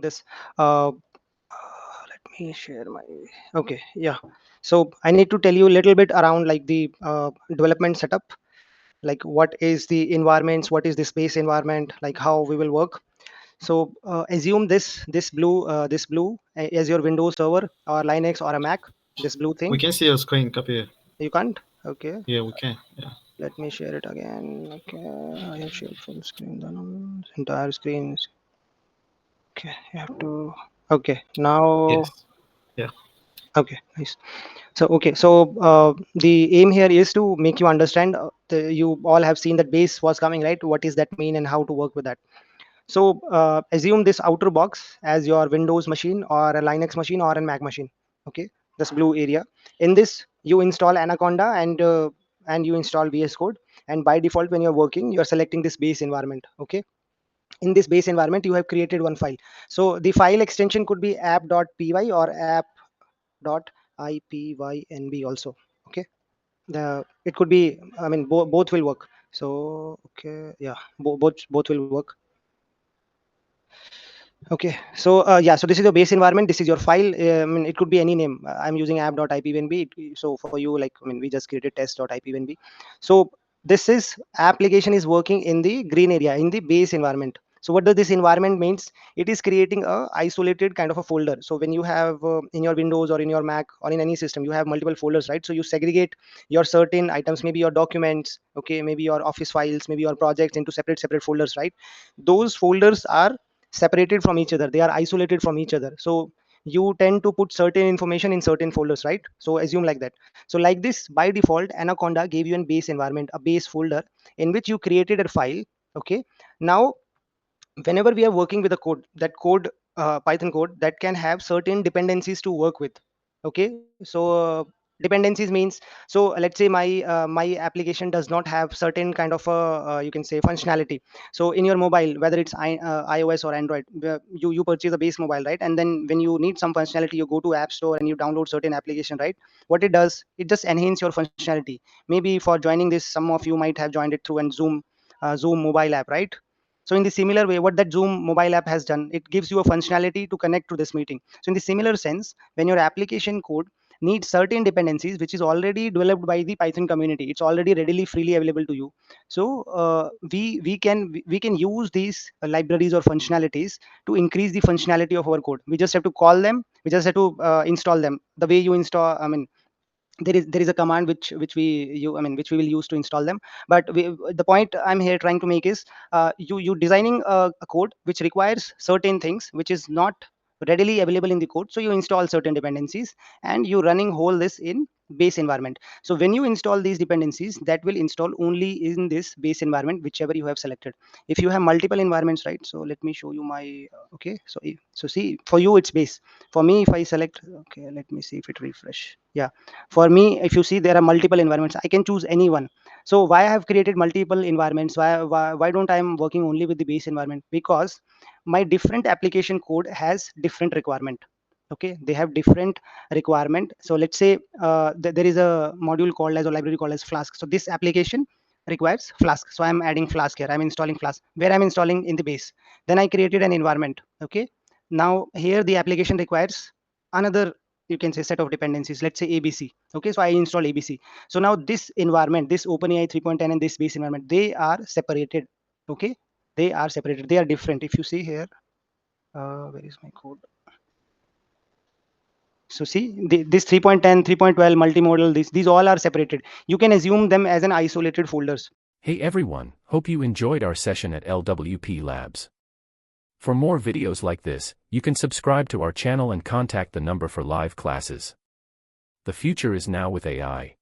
doing this. Let me share my. Okay, yeah. So I need to tell you a little bit around like the development setup, like what is the environments, what is the space environment, like how we will work. So assume this blue as your Windows server or Linux or a Mac. This blue We thing. can see your screen, copy. You can't. Okay. Yeah, we can. Yeah. Let me share it again. Okay, I have shared full screen. Then entire screen. Okay, you have to. Okay, now. Yes. Yeah. Okay, nice. So the aim here is to make you understand. You all have seen that base was coming, right? What is that mean and how to work with that? So assume this outer box as your Windows machine or a Linux machine or a Mac machine. Okay, this blue area. In this, you install Anaconda and you install VS Code. And by default, when you're working, you're selecting this base environment. Okay, in this base environment, you have created one file. So the file extension could be app.py or app.ipynb also. Okay, it could be. I mean, both will work. So okay, yeah, both will work. Okay, so yeah, so this is your base environment. This is your file. I mean, it could be any name. I'm using app.ipynb. So for you, like, I mean, we just created test.ipynb. So this is application is working in the green area in the base environment. So what does this environment means? It is creating a isolated kind of a folder. So when you have in your Windows or in your Mac or in any system, you have multiple folders, right? So you segregate your certain items, maybe your documents, okay, maybe your office files, maybe your projects into separate folders, right? Those folders are separated from each other, they are isolated from each other. So you tend to put certain information in certain folders, right? So assume like that. So like this, by default, Anaconda gave you a base environment, a base folder in which you created a file. Okay, now whenever we are working with a code, that code, Python code, that can have certain dependencies to work with. Okay, so dependencies means, so let's say my application does not have certain kind of you can say functionality. So in your mobile, whether it's iOS or Android, you purchase a base mobile, right? And then when you need some functionality, you go to App Store and you download certain application, right? What it does, it just enhance your functionality. Maybe for joining this, some of you might have joined it through an Zoom mobile app, right? So in the similar way, what that Zoom mobile app has done, it gives you a functionality to connect to this meeting. So in the similar sense, when your application code needs certain dependencies, which is already developed by the Python community, it's already readily freely available to you. So we can use these libraries or functionalities to increase the functionality of our code. We just have to call them. We just have to install them. The way you install, I mean, there is a command which we you I mean which we will use to install them. But the point I'm here trying to make is, you designing a code which requires certain things which is not readily available in the code. So you install certain dependencies and you running whole this in base environment. So when you install these dependencies, that will install only in this base environment whichever you have selected. If you have multiple environments, right? So let me show you my okay, so see, for you it's base. For me, if I select, okay, let me see if it refresh. Yeah, for me, if you see, there are multiple environments, I can choose any one. So why I have created multiple environments, why don't I am working only with the base environment? Because my different application code has different requirement. Okay, they have different requirement. So let's say there is a module called as, a library called as Flask. So this application requires Flask, so I'm adding Flask here. I'm installing Flask where I'm installing in the base. Then I created an environment. Okay, now here the application requires another, you can say, set of dependencies. Let's say ABC. Okay, so I install ABC. So now this environment, this OpenAI 3.10 and this base environment, they are separated. Okay, they are separated, they are different. If you see here, where is my code? So see, this 3.10, 3.12 multimodal, these all are separated. You can assume them as an isolated folders. Hey everyone, hope you enjoyed our session at LWP Labs. For more videos like this, you can subscribe to our channel and contact the number for live classes. The future is now with AI.